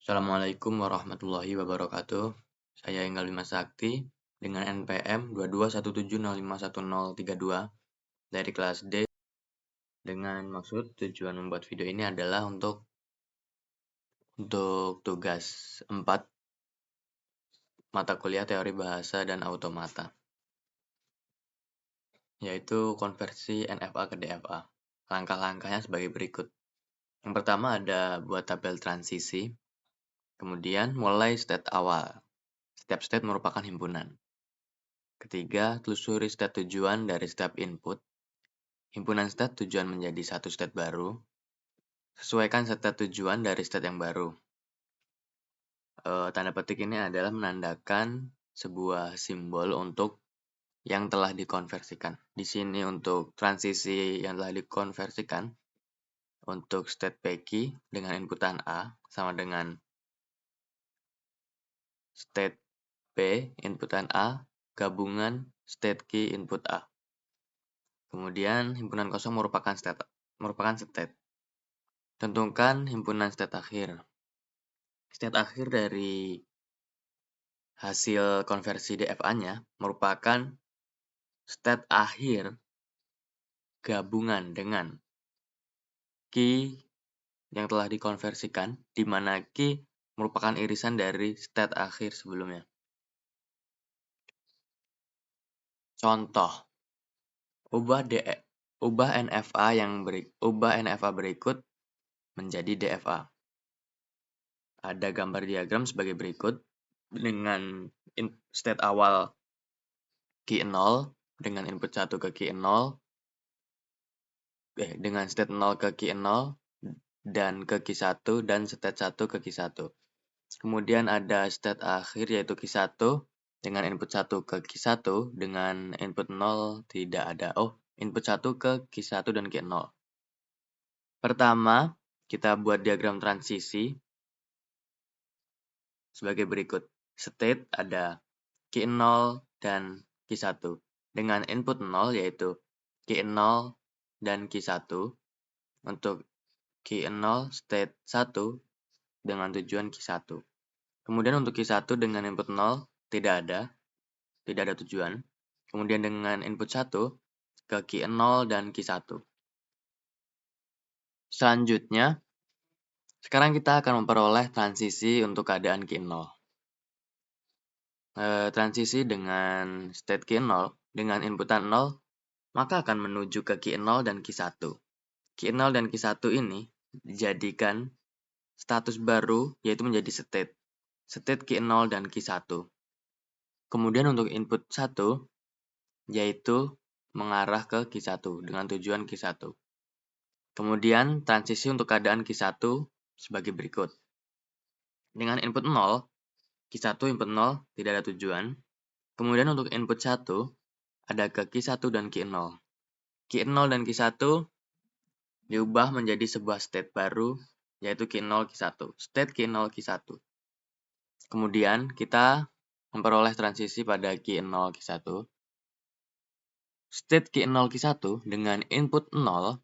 Assalamualaikum warahmatullahi wabarakatuh. Saya Enggal Bima Sakti dengan NPM 2217051032 dari kelas D dengan maksud tujuan membuat video ini adalah untuk tugas 4 mata kuliah teori bahasa dan automata, yaitu konversi NFA ke DFA. Langkah-langkahnya sebagai berikut. Yang pertama ada buat tabel transisi, kemudian mulai state awal. Setiap state merupakan himpunan. Ketiga, telusuri state tujuan dari setiap input. Himpunan state tujuan menjadi satu state baru. Sesuaikan state tujuan dari state yang baru. Tanda petik ini adalah menandakan sebuah simbol untuk yang telah dikonversikan. Di sini untuk transisi yang telah dikonversikan, untuk state PQ dengan inputan A sama dengan state P inputan A gabungan state Q input A. Kemudian himpunan kosong merupakan state. Tentukan himpunan state akhir. State akhir dari hasil konversi DFA-nya merupakan state akhir gabungan dengan key yang telah dikonversikan, di mana key merupakan irisan dari state akhir sebelumnya. Contoh, ubah NFA berikut menjadi DFA. Ada gambar diagram sebagai berikut dengan state awal key 0 dengan input 1 ke key 0, dengan state 0 ke key 0 dan ke key 1 dan state 1 ke key 1. Kemudian ada state akhir yaitu key 1 dengan input 1 ke key 1 dengan input 0 tidak ada. Input 1 ke key 1 dan key 0. Pertama, kita buat diagram transisi sebagai berikut. State ada key 0 dan key 1 dengan input 0 yaitu key 0 dan key 1. Untuk key 0 state 1 dengan tujuan key 1. Kemudian untuk key 1 dengan input 0 tidak ada tujuan. Kemudian dengan input 1 ke key 0 dan key 1. Selanjutnya, sekarang kita akan memperoleh transisi untuk keadaan key 0. Transisi dengan state key 0 dengan inputan 0, maka akan menuju ke key 0 dan key 1. Key 0 dan key 1 ini dijadikan status baru, yaitu menjadi state key 0 dan key 1. Kemudian untuk input 1, yaitu mengarah ke key 1 dengan tujuan key 1. Kemudian transisi untuk keadaan key 1 sebagai berikut. Dengan input 0, key 1 input 0 tidak ada tujuan. Kemudian untuk input 1, ada ke key 1 dan key 0. Key 0 dan key 1 diubah menjadi sebuah state baru, yaitu key 0 key 1. State key 0 key 1. Kemudian kita memperoleh transisi pada key 0 key 1. State key 0 key 1 dengan input 0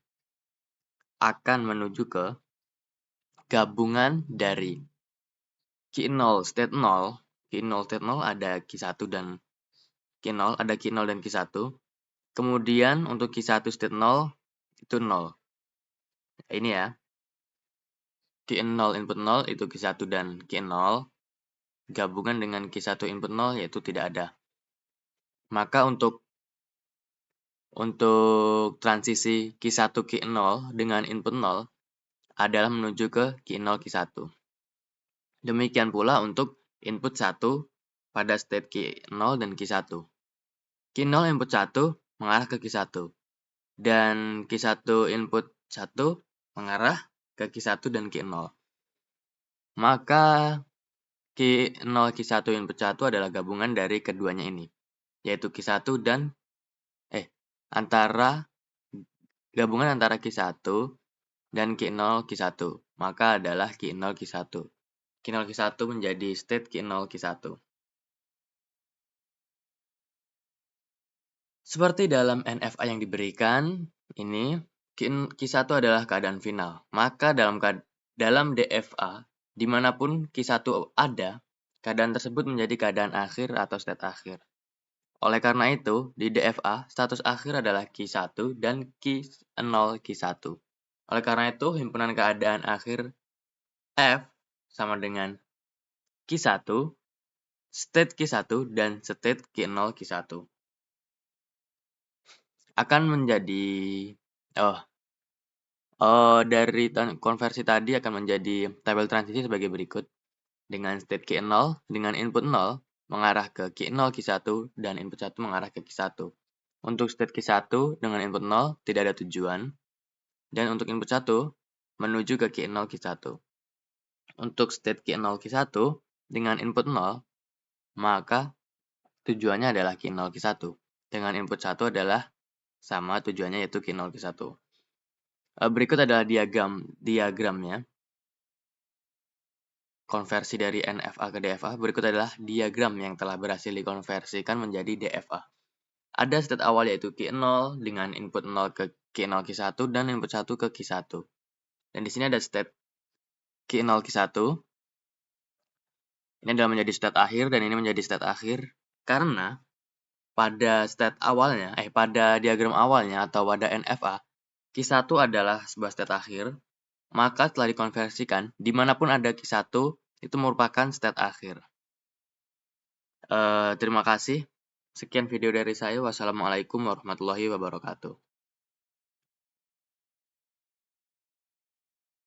akan menuju ke gabungan dari key 0 state 0. Key 0 state 0 ada key 1 dan key 0, ada key 0 dan key 1. Kemudian untuk key 1 state 0 itu 0. Ini ya. Key 0 input 0 itu key 1 dan key 0. Gabungan dengan key 1 input 0 yaitu tidak ada. Maka untuk transisi key 1 key 0 dengan input 0 adalah menuju ke key 0 key 1. Demikian pula untuk input 1 pada state key 0 dan key 1. Key 0 input 1 mengarah ke key 1 dan key 1 input 1 mengarah ke key 1 dan key 0. Maka key 0 key 1 input 1 adalah gabungan dari keduanya ini, yaitu key 1 dan gabungan antara key 1 dan key 0 key 1. Maka adalah key 0 key 1. Key 0 key 1 menjadi state key 0 key 1. Seperti dalam NFA yang diberikan, ini key 1 adalah keadaan final. Maka dalam DFA, Dimanapun Q1 ada, keadaan tersebut menjadi keadaan akhir atau state akhir. Oleh karena itu, di DFA, status akhir adalah Q1 dan Q0 Q1. Oleh karena itu, himpunan keadaan akhir F sama dengan Q1, state Q1, dan state Q0 Q1. Akan menjadi... dari konversi tadi akan menjadi tabel transisi sebagai berikut. Dengan state Q0, dengan input 0, mengarah ke Q0 Q1, dan input 1 mengarah ke Q1. Untuk state Q1 dengan input 0 tidak ada tujuan, dan untuk input 1 menuju ke Q0 Q1. Untuk state Q0 Q1 dengan input 0, maka tujuannya adalah Q0 Q1. Dengan input 1 adalah sama tujuannya yaitu Q0 Q1. Berikut adalah diagramnya. Konversi dari NFA ke DFA. Berikut adalah diagram yang telah berhasil dikonversikan menjadi DFA. Ada state awal yaitu Q0 dengan input 0 ke Q0 Q1 dan input 1 ke Q1. Dan di sini ada state Q0 Q1. Ini adalah menjadi state akhir dan ini menjadi state akhir karena pada diagram awalnya atau pada NFA, Q1 adalah sebuah state akhir, maka setelah dikonversikan, dimanapun ada Q1, itu merupakan state akhir. Terima kasih. Sekian video dari saya. Wassalamualaikum warahmatullahi wabarakatuh.